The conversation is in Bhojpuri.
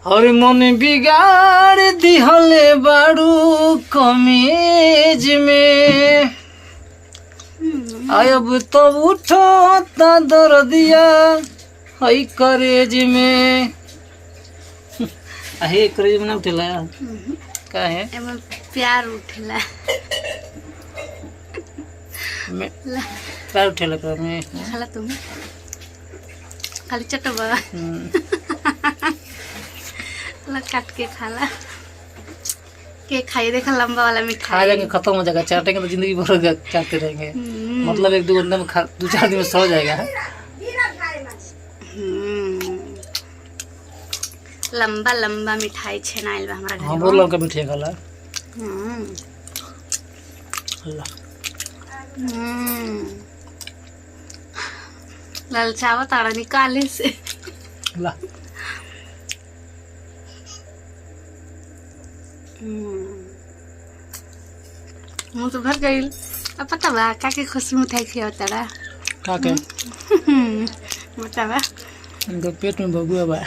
और मन बिगाड़ दिहले बारू कमीज में अब तो उठो ता दर्दिया हई करेज में आहे करेज में ना उठेला का है एमन प्यार उठेला में प्यार उठेला कर में खाला तुम खाली चटवा ला काट के खाला के खाई देखा लंबा वाला मिठाई खा जाएंगे खत्म हो जाएगा चाटेंगे तो जिंदगी भर चाटते रहेंगे मतलब एक दो घंटे में 2-4 दिन में सो जाएगा लंबा लंबा मिठाई छेनाइल बा हमरा घर हमरो लंका मिठाई खाला अल्लाह ललचावा तारा निकाले से ला मुँह तो भर गई। अब पता बा का के खुशी मिठाई खिया तारा का के बता बा इनका पेट में भगुआ बा